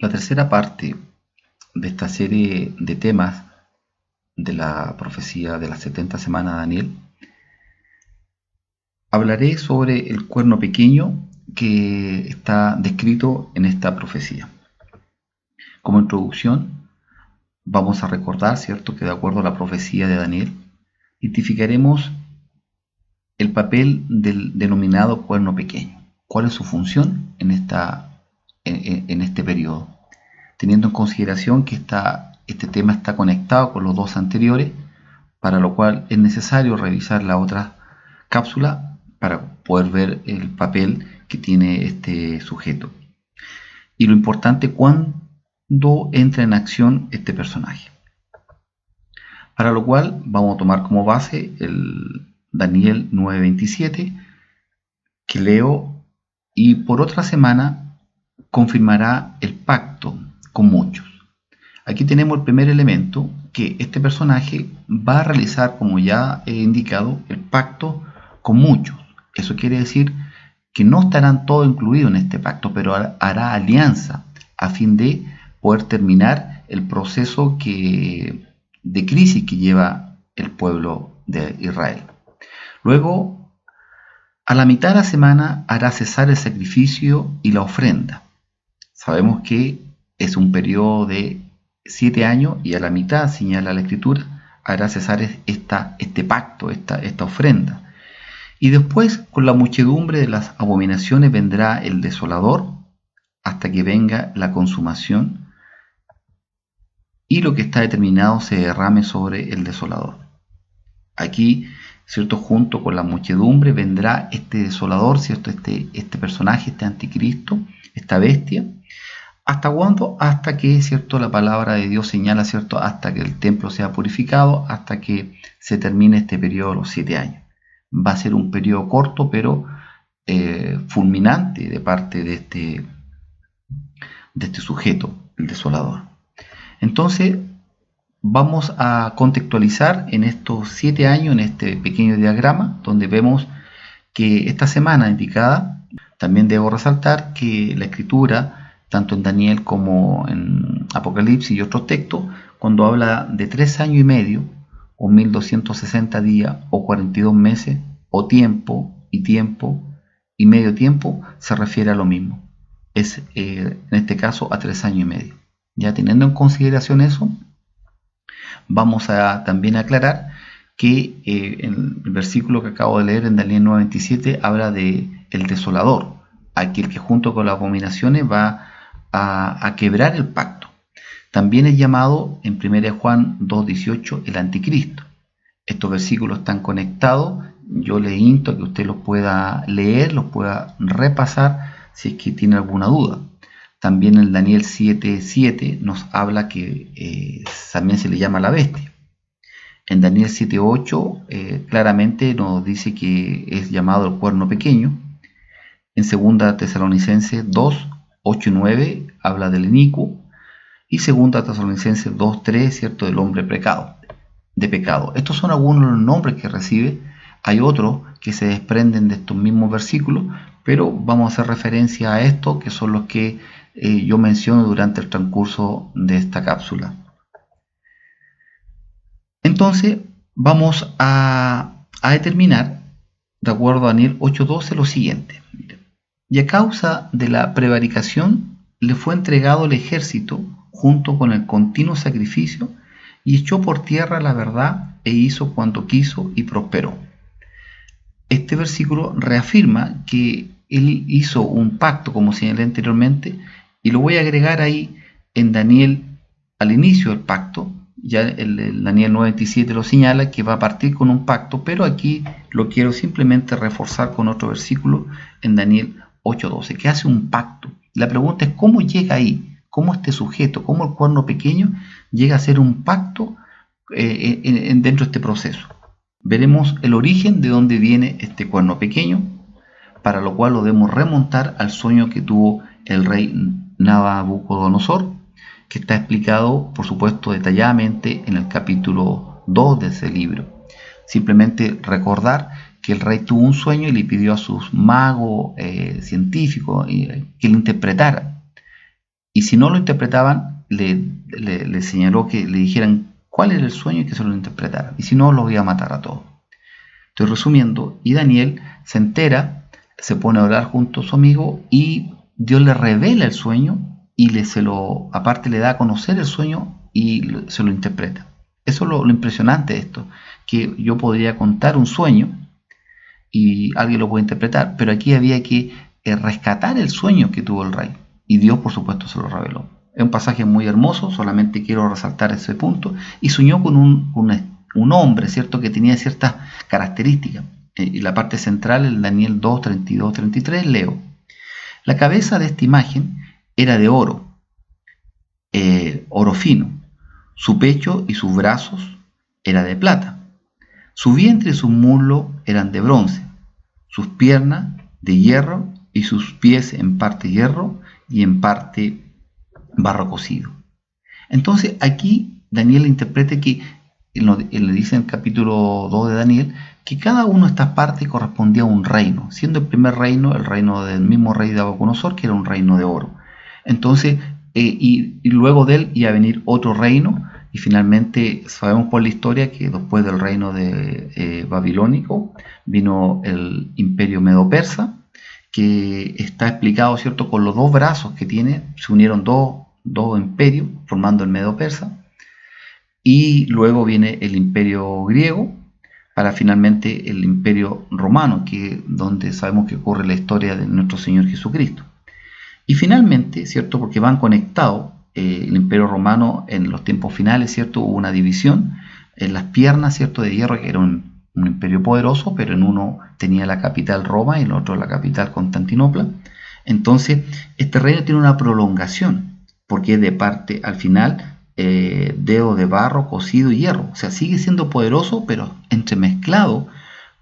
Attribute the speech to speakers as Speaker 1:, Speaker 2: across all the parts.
Speaker 1: la tercera parte de esta serie de temas de la profecía de las 70 semanas de Daniel, hablaré sobre el cuerno pequeño que está descrito en esta profecía. Como introducción, vamos a recordar, ¿cierto?, que de acuerdo a la profecía de Daniel, identificaremos el papel del denominado cuerno pequeño. ¿Cuál es su función en este periodo? Teniendo en consideración que este tema está conectado con los dos anteriores, para lo cual es necesario revisar la otra cápsula para poder ver el papel que tiene este sujeto. Y lo importante, cuándo entra en acción este personaje. Para lo cual vamos a tomar como base el Daniel 9:27, que leo: y por otra semana confirmará el pacto con muchos. Aquí tenemos el primer elemento, que este personaje va a realizar, como ya he indicado, el pacto con muchos. Eso quiere decir que no estarán todos incluidos en este pacto, pero hará alianza a fin de poder terminar el proceso de crisis que lleva el pueblo de Israel. Luego, a la mitad de la semana hará cesar el sacrificio y la ofrenda. Sabemos que es un periodo de 7 años y a la mitad, señala la Escritura, hará cesar este pacto, esta ofrenda. Y después, con la muchedumbre de las abominaciones, vendrá el desolador hasta que venga la consumación y lo que está determinado se derrame sobre el desolador. Aquí, ¿cierto?, junto con la muchedumbre vendrá este desolador, ¿cierto?, este personaje, este anticristo, esta bestia. ¿Hasta cuándo? Hasta que, ¿cierto?, la palabra de Dios señala, ¿cierto?, hasta que el templo sea purificado, hasta que se termine este periodo de los 7 años. Va a ser un periodo corto, pero fulminante de parte de este sujeto, el desolador. Entonces, vamos a contextualizar en estos 7 años, en este pequeño diagrama, donde vemos que esta semana indicada, también debo resaltar que la Escritura, tanto en Daniel como en Apocalipsis y otros textos, cuando habla de 3 años y medio, o 1260 días, o 42 meses, o tiempo y medio tiempo, se refiere a lo mismo. Es en este caso a 3 años y medio. Ya teniendo en consideración eso, vamos a también aclarar que en el versículo que acabo de leer en Daniel 9:27 habla de el desolador, aquel que junto con las abominaciones va a quebrar el pacto. También es llamado en 1 Juan 2:18 el anticristo. Estos versículos están conectados. Yo le insto a que usted los pueda leer, los pueda repasar si es que tiene alguna duda. También en Daniel 7:7 nos habla que también se le llama la bestia. En Daniel 7:8 claramente nos dice que es llamado el cuerno pequeño. En 2 Tesalonicenses 2:8 y 9 habla del inicuo. Y 2 Tesalonicenses 2:3, ¿cierto?, del hombre de pecado. Estos son algunos de los nombres que recibe. Hay otros que se desprenden de estos mismos versículos, pero vamos a hacer referencia a estos, que son los que yo menciono durante el transcurso de esta cápsula. Entonces, vamos a determinar, de acuerdo a Daniel 8:12, lo siguiente. Y a causa de la prevaricación, le fue entregado el ejército junto con el continuo sacrificio, y echó por tierra la verdad e hizo cuanto quiso y prosperó. Este versículo reafirma que él hizo un pacto, como señalé anteriormente, y lo voy a agregar ahí en Daniel al inicio del pacto. Ya el Daniel 9:27 lo señala, que va a partir con un pacto, pero aquí lo quiero simplemente reforzar con otro versículo en Daniel 8:12, que hace un pacto. La pregunta es cómo llega ahí, cómo este sujeto, cómo el cuerno pequeño llega a ser un pacto dentro de este proceso. Veremos el origen de dónde viene este cuerno pequeño, para lo cual lo debemos remontar al sueño que tuvo el rey Nabucodonosor, que está explicado, por supuesto, detalladamente en el capítulo 2 de ese libro. Simplemente recordar que el rey tuvo un sueño y le pidió a sus magos científicos que lo interpretaran. y si no lo interpretaban, le señaló que le dijeran cuál era el sueño y que se lo interpretaran, y si no, los iba a matar a todos. Estoy resumiendo, y Daniel se entera, se pone a orar junto a su amigo, y Dios le revela el sueño, y aparte le da a conocer el sueño, y se lo interpreta. Eso es lo impresionante de esto, que yo podría contar un sueño, y alguien lo puede interpretar, pero aquí había que rescatar el sueño que tuvo el rey, y Dios por supuesto se lo reveló. Es un pasaje muy hermoso, solamente quiero resaltar ese punto, y soñó con un hombre, ¿cierto?, que tenía ciertas características, y la parte central, en Daniel 2, 32, 33, leo: la cabeza de esta imagen era de oro, oro fino, su pecho y sus brazos era de plata, su vientre y sus muslos eran de bronce, sus piernas de hierro y sus pies en parte hierro y en parte barro cocido. Entonces aquí Daniel interpreta que, le dice en el capítulo 2 de Daniel, que cada una de estas partes correspondía a un reino, siendo el primer reino el reino del mismo rey de Nabucodonosor, que era un reino de oro. Entonces, y luego de él iba a venir otro reino, y finalmente sabemos por la historia que después del reino de babilónico vino el imperio medo-persa, que está explicado, ¿cierto?, con los dos brazos que tiene, se unieron dos imperios formando el medo-persa, y luego viene el imperio griego, para finalmente el imperio romano, que donde sabemos que ocurre la historia de nuestro Señor Jesucristo. Y finalmente, ¿cierto?, porque van conectados, el imperio romano en los tiempos finales, ¿cierto?, hubo una división en las piernas, ¿cierto?, de hierro, que era un imperio poderoso, pero en uno tenía la capital Roma y en el otro la capital Constantinopla. Entonces, este reino tiene una prolongación, porque es de parte, al final, dedo de barro, cocido y hierro. O sea, sigue siendo poderoso, pero entremezclado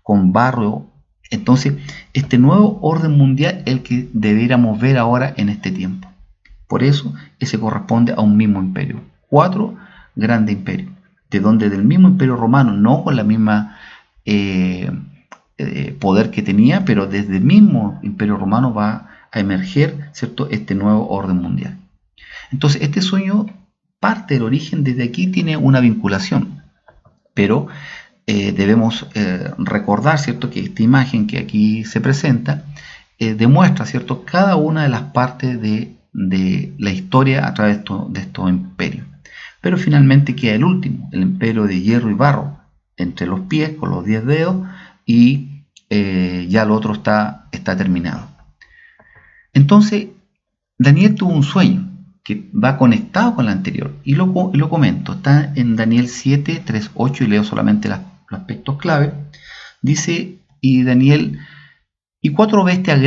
Speaker 1: con barro. Entonces, este nuevo orden mundial es el que debiéramos ver ahora en este tiempo. Por eso, ese corresponde a un mismo imperio. 4 grandes imperios, de donde del mismo imperio romano, no con la misma poder que tenía, pero desde el mismo imperio romano va a emerger, ¿cierto?, este nuevo orden mundial. Entonces, este sueño parte del origen, desde aquí tiene una vinculación, pero debemos recordar, ¿cierto?, que esta imagen que aquí se presenta demuestra, ¿cierto?, cada una de las partes de la historia a través de estos imperios. Pero finalmente queda el último, el imperio de hierro y barro, entre los pies, con los 10 dedos, y ya lo otro está terminado. Entonces, Daniel tuvo un sueño que va conectado con el anterior, y lo comento, está en Daniel 7, 3, 8, y leo solamente los aspectos clave. Dice, y Daniel, y cuatro bestias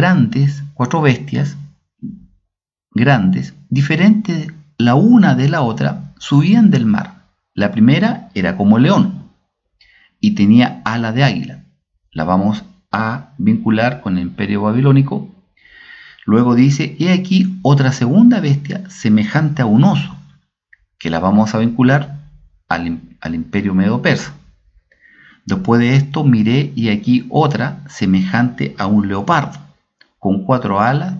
Speaker 1: grandes, diferentes la una de la otra, subían del mar. La primera era como león, y tenía ala de águila. La vamos a vincular con el imperio babilónico. Luego dice, y aquí otra segunda bestia semejante a un oso, que la vamos a vincular al imperio medo-persa. Después de esto miré, y aquí otra semejante a un leopardo, con 4 alas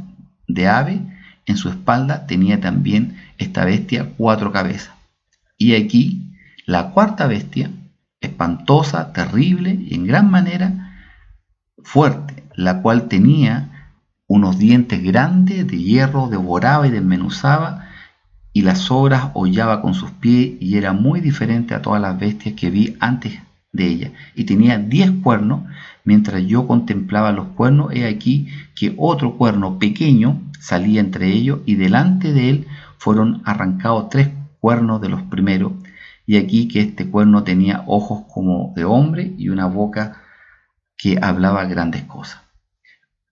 Speaker 1: de ave. En su espalda tenía también esta bestia 4 cabezas. Y aquí la cuarta bestia, espantosa, terrible y en gran manera fuerte, la cual tenía unos dientes grandes de hierro, devoraba y desmenuzaba, y las sobras hollaba con sus pies, y era muy diferente a todas las bestias que vi antes de ella, y tenía 10 cuernos. Mientras yo contemplaba los cuernos, he aquí que otro cuerno pequeño salía entre ellos, y delante de él fueron arrancados 3 cuernos de los primeros, y aquí que este cuerno tenía ojos como de hombre y una boca que hablaba grandes cosas.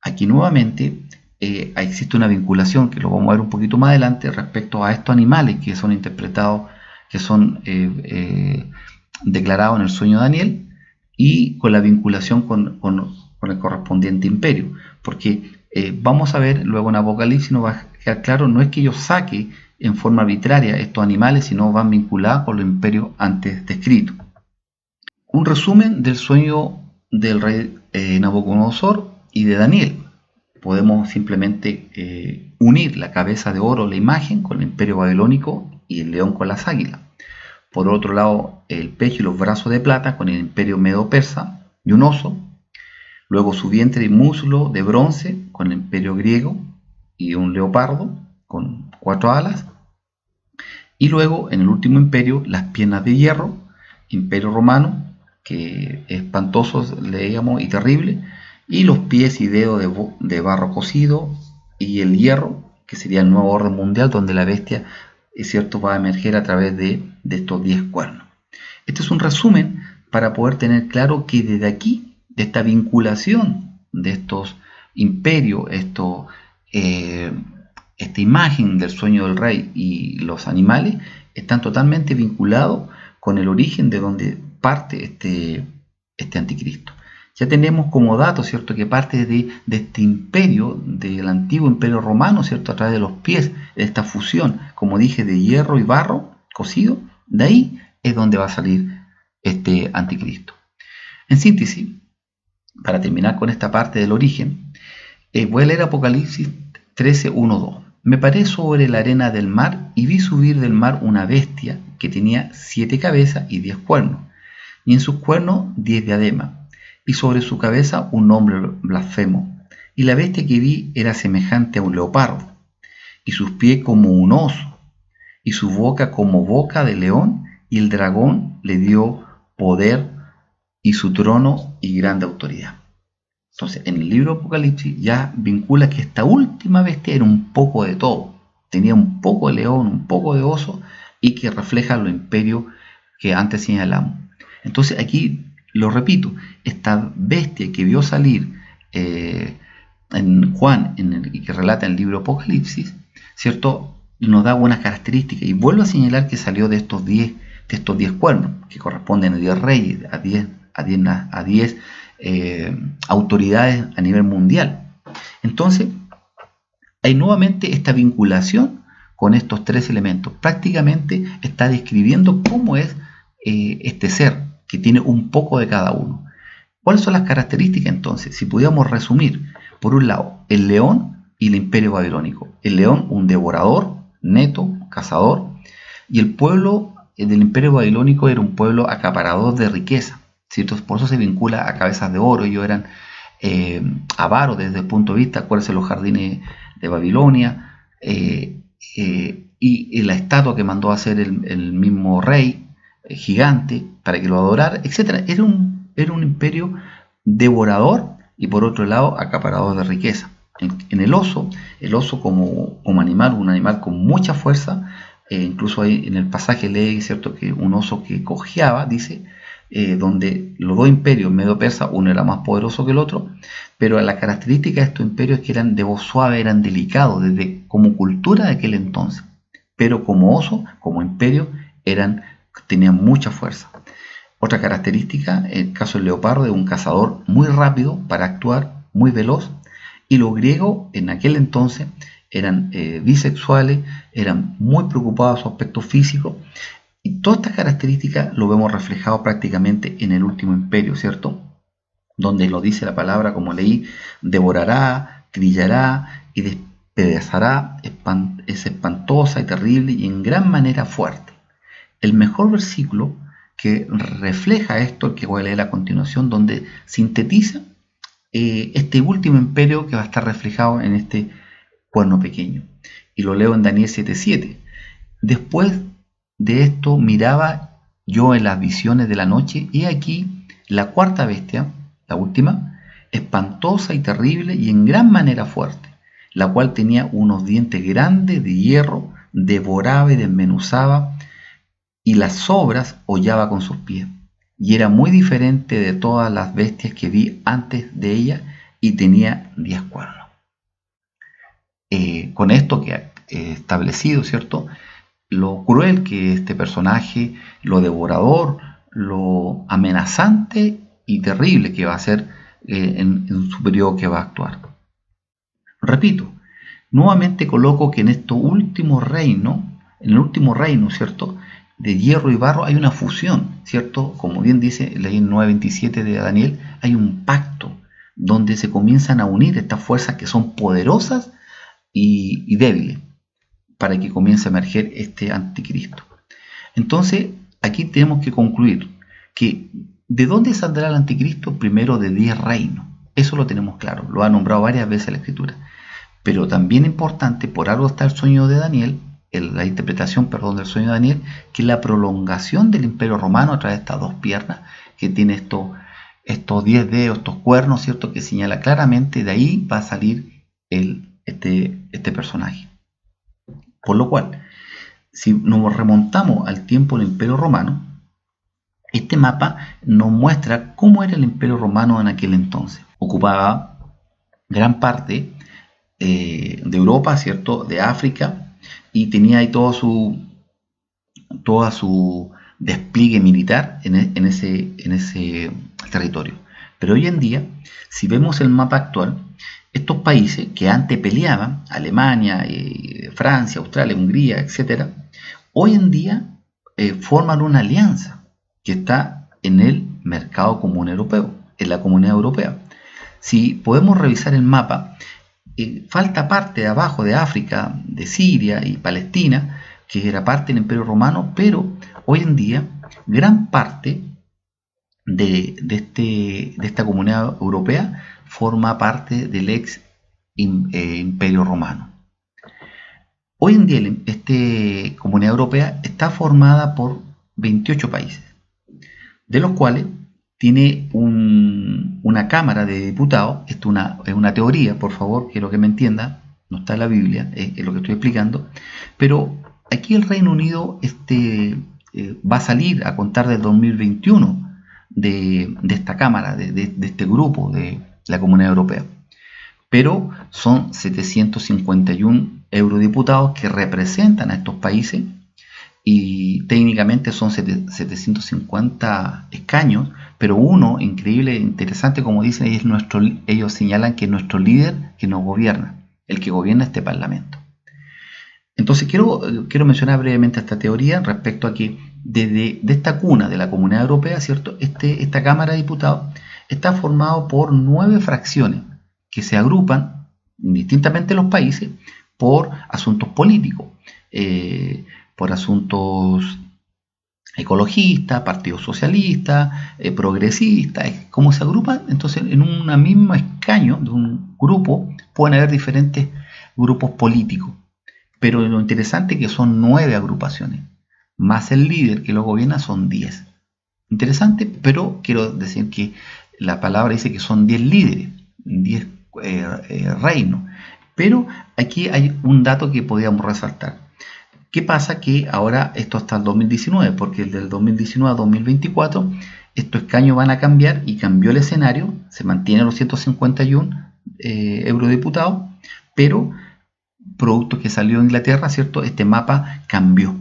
Speaker 1: Aquí nuevamente existe una vinculación, que lo vamos a ver un poquito más adelante, respecto a estos animales que son interpretados, que son declarados en el sueño de Daniel, y con la vinculación con el correspondiente imperio, porque vamos a ver luego en Apocalipsis, nos va a quedar claro, no es que yo saque en forma arbitraria estos animales, sino van vinculados con los imperios antes descritos. Un resumen del sueño del rey Nabucodonosor y de Daniel. podemos simplemente unir la cabeza de oro, la imagen, con el imperio babilónico y el león con las águilas. Por otro lado, el pecho y los brazos de plata con el imperio medo-persa y un oso. Luego su vientre y muslo de bronce con el imperio griego y un leopardo con 4 alas. Y luego, en el último imperio, las piernas de hierro, imperio romano, que es espantoso, leíamos, y terrible, y los pies y dedos de barro cocido, y el hierro, que sería el nuevo orden mundial, donde la bestia, es cierto, va a emerger a través de estos 10 cuernos. Este es un resumen para poder tener claro que desde aquí, de esta vinculación de estos imperios, esta imagen del sueño del rey y los animales, están totalmente vinculados con el origen de donde parte este anticristo. Ya tenemos como dato, ¿cierto?, que parte de este imperio, del antiguo imperio romano, ¿cierto?, a través de los pies, de esta fusión, como dije, de hierro y barro cocido. De ahí es donde va a salir este anticristo. En síntesis, para terminar con esta parte del origen, voy a leer Apocalipsis 13, 1, 2. Me paré sobre la arena del mar y vi subir del mar una bestia que tenía 7 cabezas y 10 cuernos, y en sus cuernos 10 diademas, y sobre su cabeza un nombre blasfemo. Y la bestia que vi era semejante a un leopardo, y sus pies como un oso, y su boca como boca de león, y el dragón le dio poder y su trono y grande autoridad. Entonces, en el libro Apocalipsis ya vincula que esta última bestia era un poco de todo. Tenía un poco de león, un poco de oso, y que refleja los imperios que antes señalamos. Entonces, aquí lo repito, esta bestia que vio salir en Juan, y que relata en el libro Apocalipsis, ¿cierto?, nos da buenas características. Y vuelvo a señalar que salió de estos 10 cuernos, que corresponden a 10 reyes, a 10 autoridades a nivel mundial. Entonces, hay nuevamente esta vinculación con estos 3 elementos. Prácticamente está describiendo cómo es este ser, que tiene un poco de cada uno. ¿Cuáles son las características entonces? Si pudiéramos resumir, por un lado, el león y el imperio babilónico. El león, un devorador, neto, cazador, y el pueblo del imperio babilónico era un pueblo acaparador de riqueza, ¿cierto? Por eso se vincula a cabezas de oro. Ellos eran avaros desde el punto de vista, acuérdense, los jardines de Babilonia, y la estatua que mandó a hacer el mismo rey, gigante, para que lo adorara, etc. Era un imperio devorador y por otro lado acaparador de riqueza. En el oso como animal, un animal con mucha fuerza, incluso ahí en el pasaje lee, ¿cierto?, que un oso que cojeaba, dice, donde los 2 imperios medo-persa, uno era más poderoso que el otro, pero la característica de estos imperios es que eran de voz suave, eran delicados, como cultura de aquel entonces, pero como oso, como imperio, tenían mucha fuerza. Otra característica, el caso del leopardo, de un cazador muy rápido para actuar, muy veloz, y los griegos en aquel entonces eran bisexuales, eran muy preocupados de su aspecto físico, y todas estas características lo vemos reflejado prácticamente en el último imperio, ¿cierto?, donde lo dice la palabra, como leí, devorará, trillará y despedazará, es espantosa y terrible y en gran manera fuerte. El mejor versículo que refleja esto, el que voy a leer a continuación, donde sintetiza este último imperio que va a estar reflejado en este cuerno pequeño. Y lo leo en Daniel 7:7. Después de esto miraba yo en las visiones de la noche, y aquí la cuarta bestia, la última, espantosa y terrible y en gran manera fuerte, la cual tenía unos dientes grandes de hierro, devoraba y desmenuzaba, y las sobras hollaba con sus pies. Y era muy diferente de todas las bestias que vi antes de ella, y tenía 10 cuernos. Con esto que he establecido, ¿cierto?, lo cruel que este personaje, lo devorador, lo amenazante y terrible que va a ser en su periodo que va a actuar. Repito, nuevamente coloco que en estos últimos reinos, en el último reino, ¿cierto?, de hierro y barro, hay una fusión, ¿cierto? Como bien dice, leí en 9:27 de Daniel, hay un pacto donde se comienzan a unir estas fuerzas que son poderosas y débiles, para que comience a emerger este anticristo. Entonces, aquí tenemos que concluir que ¿de dónde saldrá el anticristo? Primero, de 10 reinos. Eso lo tenemos claro, lo ha nombrado varias veces la Escritura. Pero también importante, por algo está el sueño de Daniel, la interpretación, del sueño de Daniel, que es la prolongación del Imperio Romano a través de estas dos piernas, que tiene estos 10 dedos, estos cuernos, ¿cierto? Que señala claramente, de ahí va a salir este personaje. Por lo cual, si nos remontamos al tiempo del Imperio Romano, este mapa nos muestra cómo era el Imperio Romano en aquel entonces. Ocupaba gran parte de Europa, ¿cierto? De África, y tenía ahí todo su despliegue militar en ese territorio. Pero hoy en día, si vemos el mapa actual, estos países que antes peleaban, Alemania, Francia, Australia, Hungría, etc., hoy en día forman una alianza que está en el mercado común europeo, en la comunidad europea. Si podemos revisar el mapa, falta parte de abajo de África, de Siria y Palestina, que era parte del Imperio Romano, pero hoy en día gran parte de esta comunidad europea forma parte del ex Imperio Romano. Hoy en día esta comunidad europea está formada por 28 países, de los cuales tiene una Cámara de Diputados. Esto es una teoría, por favor, quiero que me entienda, no está en la Biblia, es lo que estoy explicando, pero aquí el Reino Unido va a salir a contar del 2021 de esta Cámara, de este grupo de la Comunidad Europea, pero son 751 eurodiputados que representan a estos países, y técnicamente son 750 escaños, pero uno increíble, interesante, como dicen, ellos señalan que es nuestro líder que nos gobierna, el que gobierna este parlamento. Entonces quiero mencionar brevemente esta teoría respecto a que desde esta cuna de la Comunidad Europea, ¿cierto? Esta Cámara de Diputados está formado por 9 fracciones que se agrupan indistintamente en los países por asuntos políticos, por asuntos ecologistas, partido socialista, progresista, cómo se agrupan. Entonces, en un mismo escaño de un grupo pueden haber diferentes grupos políticos, pero lo interesante es que son 9 agrupaciones, más el líder que lo gobierna son 10. Interesante, pero quiero decir que la palabra dice que son 10 líderes, 10 reinos, pero aquí hay un dato que podríamos resaltar. ¿Qué pasa? Que ahora esto hasta el 2019, porque del 2019 a 2024 estos escaños van a cambiar, y cambió el escenario, se mantienen los 151 eurodiputados, pero producto que salió de Inglaterra, ¿cierto? Este mapa cambió,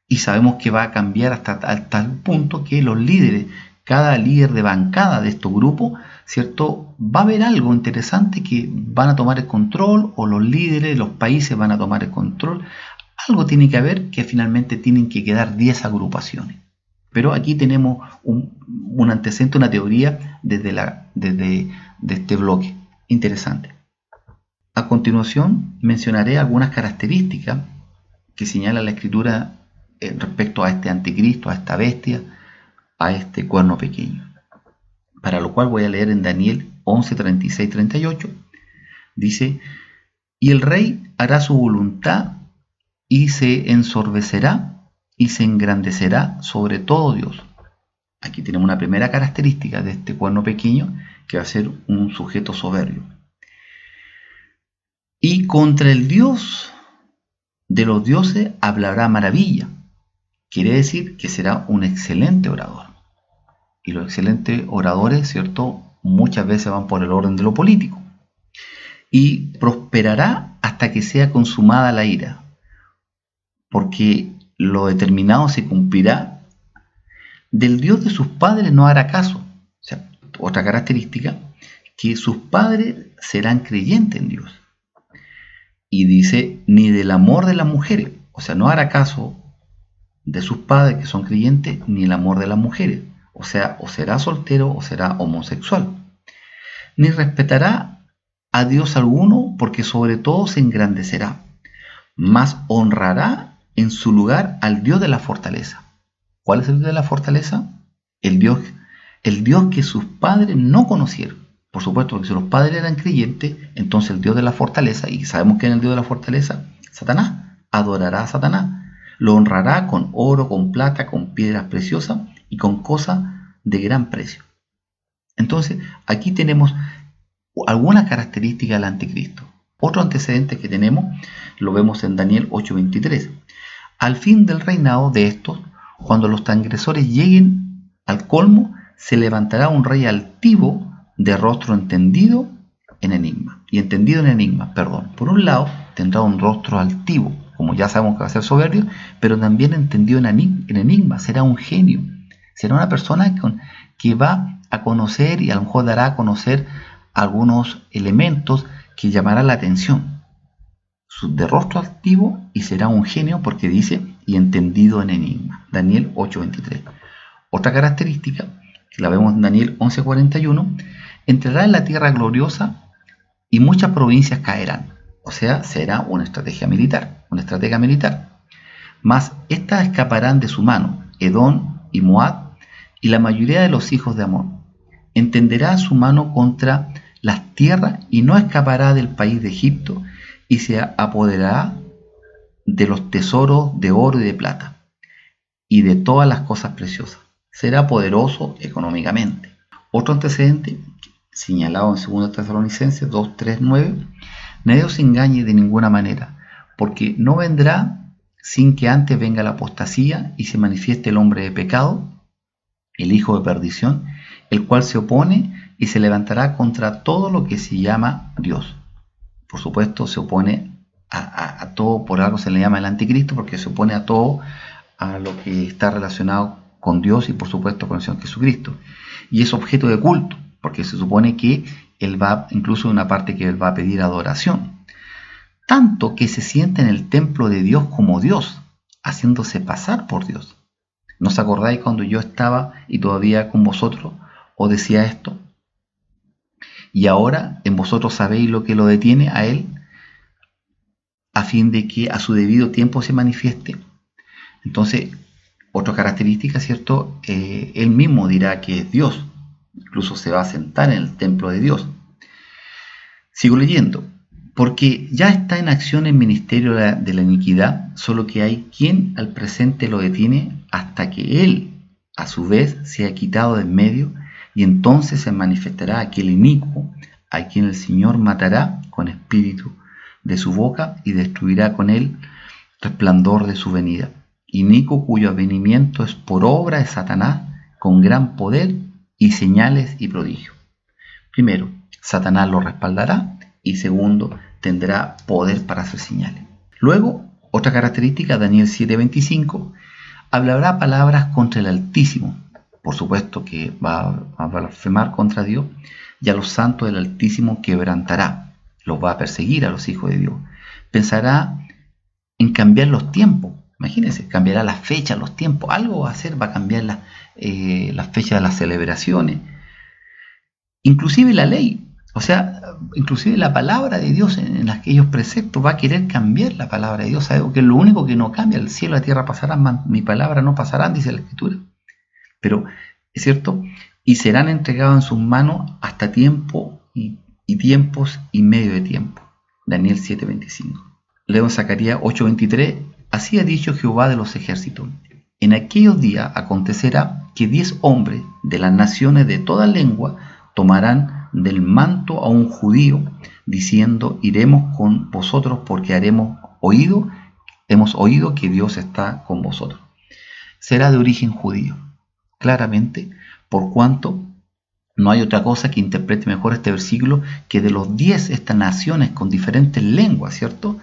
Speaker 1: y sabemos que va a cambiar hasta el punto que los líderes, cada líder de bancada de estos grupos, ¿cierto? Va a haber algo interesante que van a tomar el control, o los líderes de los países van a tomar el control. Algo tiene que haber, que finalmente tienen que quedar 10 agrupaciones. Pero aquí tenemos un antecedente, una teoría desde este bloque. Interesante. A continuación mencionaré algunas características que señala la Escritura respecto a este anticristo, a esta bestia, a este cuerno pequeño. Para lo cual voy a leer en Daniel 11, 36, 38. Dice: y el rey hará su voluntad, y se ensorbecerá y se engrandecerá sobre todo Dios. Aquí tenemos una primera característica de este cuerno pequeño, que va a ser un sujeto soberbio. Y contra el Dios de los dioses hablará maravilla. Quiere decir que será un excelente orador. Y los excelentes oradores, ¿cierto?, muchas veces van por el orden de lo político. Y prosperará hasta que sea consumada la ira, porque lo determinado se cumplirá. Del Dios de sus padres no hará caso. O sea, otra característica, que sus padres serán creyentes en Dios. Y dice, ni del amor de las mujeres. O sea, no hará caso de sus padres que son creyentes, ni el amor de las mujeres. O sea, o será soltero o será homosexual. ni respetará a Dios alguno, porque sobre todo se engrandecerá, mas honrará en su lugar al Dios de la fortaleza. ¿Cuál es el Dios de la fortaleza? El Dios que sus padres no conocieron. Por supuesto, porque si los padres eran creyentes, entonces el Dios de la fortaleza, y sabemos que es el Dios de la fortaleza, Satanás, adorará a Satanás, lo honrará con oro, con plata, con piedras preciosas y con cosas de gran precio. Entonces, aquí tenemos algunas características del anticristo. Otro antecedente que tenemos lo vemos en Daniel 8:23. Al fin del reinado de estos, cuando los transgresores lleguen al colmo, se levantará un rey altivo de rostro entendido en enigma. Por un lado, tendrá un rostro altivo, como ya sabemos que va a ser soberbio, pero también entendido en enigma. Será un genio. Será una persona que va a conocer y a lo mejor dará a conocer algunos elementos que llamarán la atención. De rostro altivo, y será un genio, porque dice, y entendido en enigma. Daniel 8:23. Otra característica, que la vemos en Daniel 11:41, entrará en la tierra gloriosa y muchas provincias caerán. O sea, será una estratega militar. Mas estas escaparán de su mano, Edom y Moab, y la mayoría de los hijos de Amón. Entenderá su mano contra las tierras y no escapará del país de Egipto, y se apoderará de los tesoros de oro y de plata, y de todas las cosas preciosas. Será poderoso económicamente. Otro antecedente, señalado en 2 Tesalonicenses 2:3-9, nadie os engañe de ninguna manera, porque no vendrá sin que antes venga la apostasía y se manifieste el hombre de pecado, el hijo de perdición, el cual se opone y se levantará contra todo lo que se llama Dios. Por supuesto, se opone a todo, por algo se le llama el anticristo, porque se opone a todo a lo que está relacionado con Dios y por supuesto con el Señor Jesucristo. Y es objeto de culto, porque se supone que él va, incluso una parte que él va a pedir adoración. Tanto que se siente en el templo de Dios como Dios, haciéndose pasar por Dios. ¿No os acordáis cuando yo estaba y todavía con vosotros os decía esto? Y ahora en vosotros sabéis lo que lo detiene a él, a fin de que a su debido tiempo se manifieste. Entonces, otra característica, ¿cierto? Él mismo dirá que es Dios. Incluso se va a sentar en el templo de Dios. Sigo leyendo. Porque ya está en acción el ministerio de la iniquidad, solo que hay quien al presente lo detiene hasta que él, a su vez, sea quitado de en medio, y entonces se manifestará aquel inicuo, a quien el Señor matará con espíritu de su boca y destruirá con él resplandor de su venida. Inicuo cuyo avenimiento es por obra de Satanás, con gran poder y señales y prodigios. Primero, Satanás lo respaldará, y segundo, tendrá poder para hacer señales. Luego, otra característica, Daniel 7:25, hablará palabras contra el Altísimo. Por supuesto que va a blasfemar contra Dios, y a los santos del Altísimo quebrantará, los va a perseguir a los hijos de Dios. Pensará en cambiar los tiempos. Imagínense, cambiará las fechas, los tiempos, algo va a hacer, va a cambiar las fechas de las celebraciones, inclusive la ley. O sea, inclusive la palabra de Dios en aquellos preceptos va a querer cambiar la palabra de Dios. Algo que es lo único que no cambia. El cielo y la tierra pasarán, mi palabra no pasarán, dice la Escritura. Pero, es cierto, y serán entregados en sus manos hasta tiempo y tiempos y medio de tiempo. Daniel 7:25. Leo en Zacarías 8:23. Así ha dicho Jehová de los ejércitos. En aquellos días acontecerá que 10 hombres de las naciones de toda lengua tomarán del manto a un judío, diciendo, iremos con vosotros porque hemos oído que Dios está con vosotros. Será de origen judío, claramente, por cuanto no hay otra cosa que interprete mejor este versículo que de los 10 estas naciones con diferentes lenguas, ¿cierto?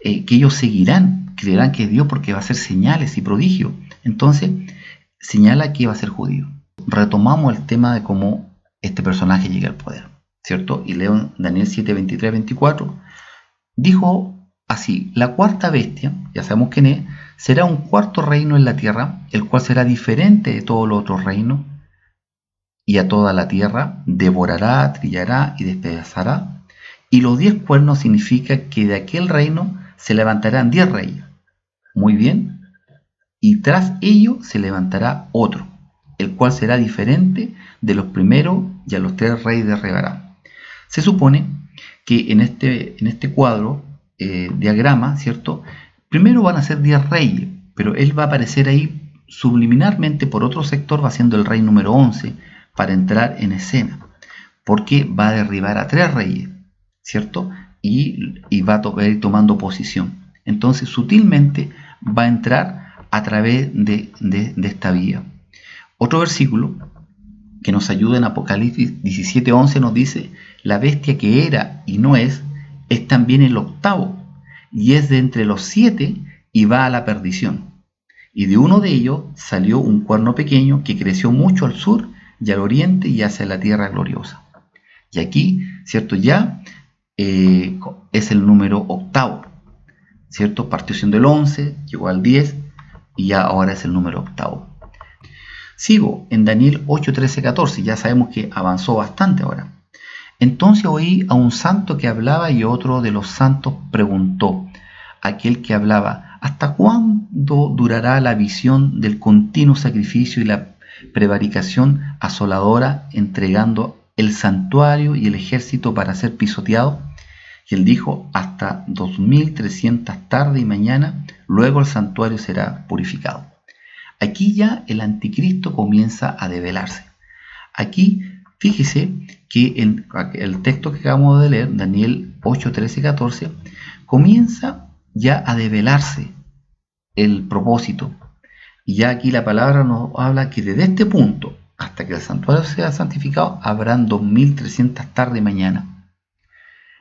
Speaker 1: Que ellos seguirán, creerán que es Dios porque va a hacer señales y prodigios. Entonces, señala que va a ser judío. Retomamos el tema de cómo este personaje llega al poder, ¿cierto? Y leo en Daniel 7:23-24, dijo así, la cuarta bestia, ya sabemos quién es, será un cuarto reino en la tierra, el cual será diferente de todos los otros reinos, y a toda la tierra devorará, trillará y despedazará. Y los 10 cuernos significa que de aquel reino se levantarán 10 reyes. Muy bien. Y tras ello se levantará otro, el cual será diferente de los primeros, y a los 3 reyes derribará. Se supone que en este cuadro, diagrama, ¿cierto? Primero van a ser 10 reyes, pero él va a aparecer ahí subliminarmente por otro sector, va siendo el rey número 11 para entrar en escena, porque va a derribar a 3 reyes, ¿cierto? Y va a ir tomando posición. Entonces sutilmente va a entrar a través de esta vía. Otro versículo que nos ayuda en Apocalipsis 17:11 nos dice: la bestia que era y no es también el octavo, y es de entre los 7 y va a la perdición. Y de uno de ellos salió un cuerno pequeño que creció mucho al sur y al oriente y hacia la tierra gloriosa. Y aquí, ¿cierto? Ya es el número octavo, ¿cierto? Partió siendo el 11, llegó al 10 y ya ahora es el número octavo. Sigo en Daniel 8, 13, 14, ya sabemos que avanzó bastante ahora. Entonces oí a un santo que hablaba y otro de los santos preguntó, aquel que hablaba: ¿hasta cuándo durará la visión del continuo sacrificio y la prevaricación asoladora, entregando el santuario y el ejército para ser pisoteado? Y él dijo: hasta 2300 tarde y mañana, luego el santuario será purificado. Aquí ya el anticristo comienza a develarse. Aquí, fíjese que en el texto que acabamos de leer, Daniel 8, 13 y 14, comienza ya a develarse el propósito. Y ya aquí la palabra nos habla que desde este punto hasta que el santuario sea santificado habrán 2300 tarde y mañana.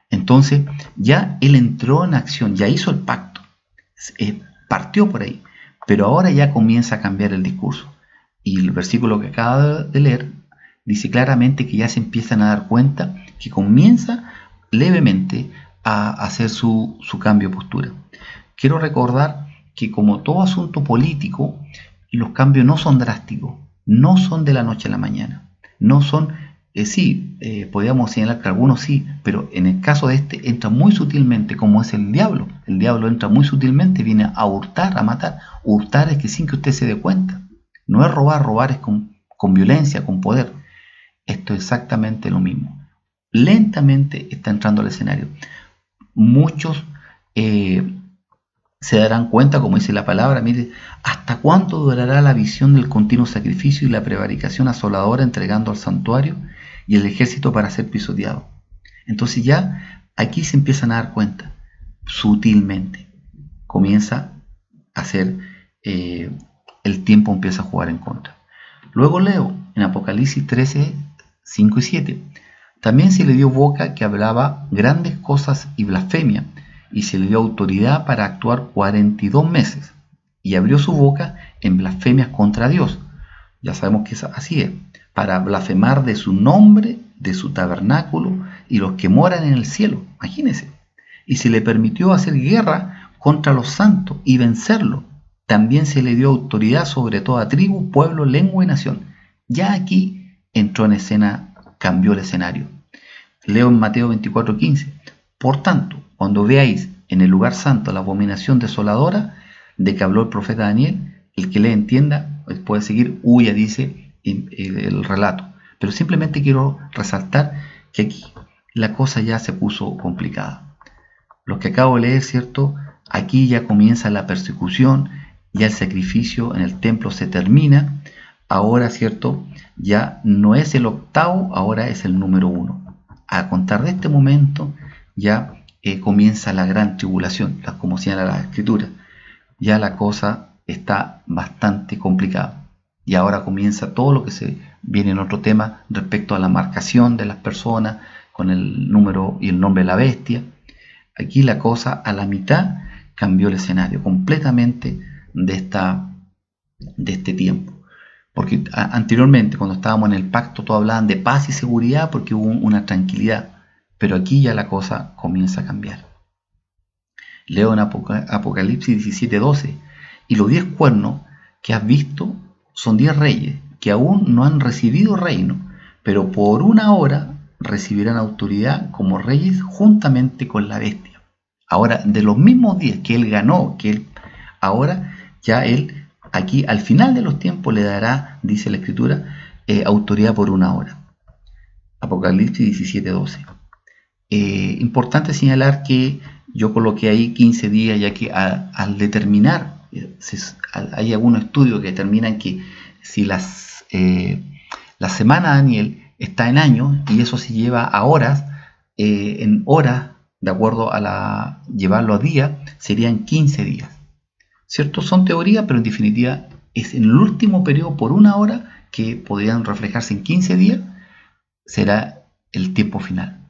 Speaker 1: Entonces ya él entró en acción, ya hizo el pacto, partió por ahí, pero ahora ya comienza a cambiar el discurso. Y el versículo que acaba de leer dice claramente que ya se empiezan a dar cuenta que comienza levemente a hacer su cambio de postura. Quiero recordar que, como todo asunto político, los cambios no son drásticos, no son de la noche a la mañana, no son, podríamos señalar que algunos sí, pero en el caso de este entra muy sutilmente, como es el diablo entra muy sutilmente, viene a hurtar, a matar. Hurtar es que sin que usted se dé cuenta, no es robar, robar es con violencia, con poder. Esto es exactamente lo mismo. Lentamente está entrando al escenario. Muchos se darán cuenta, como dice la palabra, mire, ¿hasta cuánto durará la visión del continuo sacrificio y la prevaricación asoladora, entregando al santuario y el ejército para ser pisoteado? Entonces ya aquí se empiezan a dar cuenta, sutilmente. Comienza a hacer, el tiempo empieza a jugar en contra. Luego leo en Apocalipsis 13, 5 y 7. También se le dio boca que hablaba grandes cosas y blasfemia, y se le dio autoridad para actuar 42 meses, y abrió su boca en blasfemias contra Dios. Ya sabemos que así es, para blasfemar de su nombre, de su tabernáculo y los que moran en el cielo. Imagínense. Y se le permitió hacer guerra contra los santos y vencerlos. También se le dio autoridad sobre toda tribu, pueblo, lengua y nación. Ya aquí entró en escena, cambió el escenario. Leo en Mateo 24:15. Por tanto, cuando veáis en el lugar santo la abominación desoladora de que habló el profeta Daniel, el que le entienda puede seguir, huya, dice el relato. Pero simplemente quiero resaltar que aquí la cosa ya se puso complicada. Lo que acabo de leer, ¿cierto? Aquí ya comienza la persecución, ya el sacrificio en el templo se termina. Ahora, ¿cierto? Ya no es el octavo, ahora es el número 1. A contar de este momento ya comienza la gran tribulación, como señala la escritura. Ya la cosa está bastante complicada. Y ahora comienza todo lo que se viene en otro tema respecto a la marcación de las personas con el número y el nombre de la bestia. Aquí la cosa a la mitad cambió el escenario completamente de este tiempo. Porque anteriormente, cuando estábamos en el pacto, todos hablaban de paz y seguridad porque hubo una tranquilidad. Pero aquí ya la cosa comienza a cambiar. Leo en Apocalipsis 17:12. Y los 10 cuernos que has visto son 10 reyes que aún no han recibido reino, pero por 1 hora recibirán autoridad como reyes juntamente con la bestia. Ahora, de los mismos días que él ganó, ahora ya él, aquí al final de los tiempos le dará, dice la escritura, autoridad por 1 hora. Apocalipsis 17:12. Importante señalar que yo coloqué ahí 15 días, ya que al determinar, hay algunos estudios que determinan que si la semana de Daniel está en años, y eso se lleva a horas, en horas, de acuerdo a llevarlo a días, serían 15 días. ¿Cierto? Son teorías, pero en definitiva es en el último periodo por 1 hora, que podrían reflejarse en 15 días, será el tiempo final.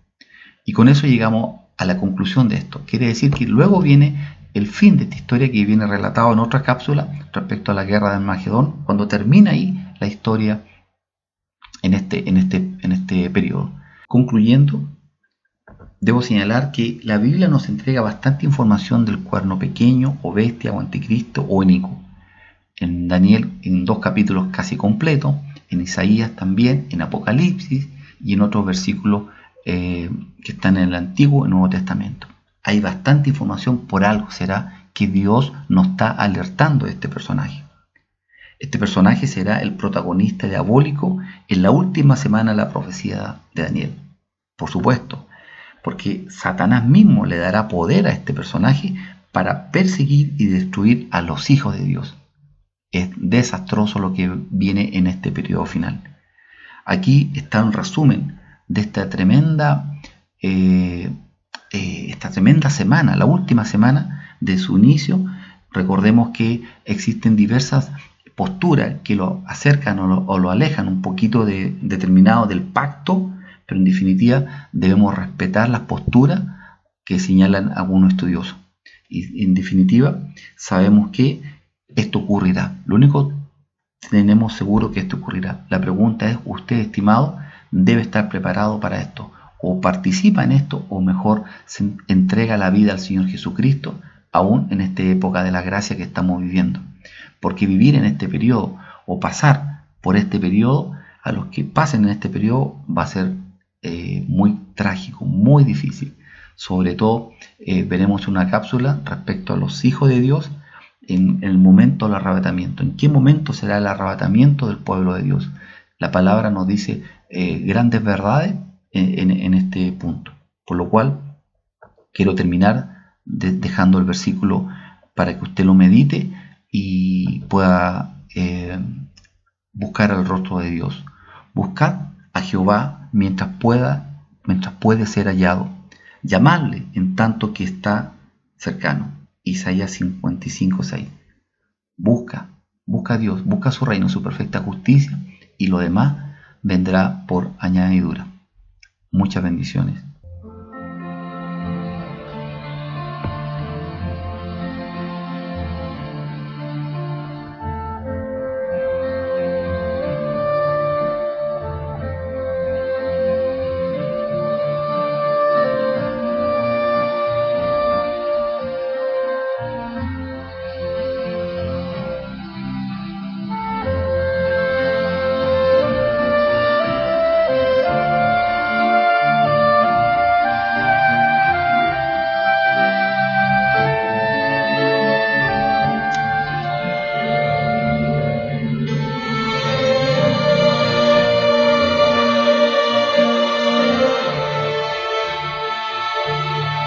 Speaker 1: Y con eso llegamos a la conclusión de esto. Quiere decir que luego viene el fin de esta historia, que viene relatado en otra cápsula respecto a la guerra de Armagedón, cuando termina ahí la historia en este periodo. Concluyendo, debo señalar que la Biblia nos entrega bastante información del cuerno pequeño, o bestia, o anticristo, o inicuo. En Daniel, en 2 capítulos casi completos, en Isaías también, en Apocalipsis y en otros versículos que están en el Antiguo y Nuevo Testamento. Hay bastante información, por algo será que Dios nos está alertando de este personaje. Este personaje será el protagonista diabólico en la última semana de la profecía de Daniel. Por supuesto, porque Satanás mismo le dará poder a este personaje para perseguir y destruir a los hijos de Dios. Es desastroso lo que viene en este periodo final. Aquí está un resumen de esta tremenda semana, la última semana de su inicio. Recordemos que existen diversas posturas que lo acercan o lo alejan un poquito determinado del pacto, pero en definitiva debemos respetar las posturas que señalan algunos estudiosos. Y en definitiva sabemos que esto ocurrirá. Lo único que tenemos seguro que esto ocurrirá. La pregunta es, usted, estimado, debe estar preparado para esto, o participa en esto, o mejor se entrega la vida al Señor Jesucristo, aún en esta época de la gracia que estamos viviendo. Porque vivir en este periodo, o pasar por este periodo, a los que pasen en este periodo va a ser muy trágico, muy difícil. Sobre todo veremos una cápsula respecto a los hijos de Dios en el momento del arrebatamiento. ¿En qué momento será el arrebatamiento del pueblo de Dios? La palabra nos dice grandes verdades en este punto. Por lo cual, quiero terminar dejando el versículo para que usted lo medite y pueda buscar el rostro de Dios. Buscad a Jehová mientras puede ser hallado. Llamadle en tanto que está cercano. Isaías 55:6. Busca a Dios, busca su reino, su perfecta justicia, y lo demás vendrá por añadidura. Muchas bendiciones.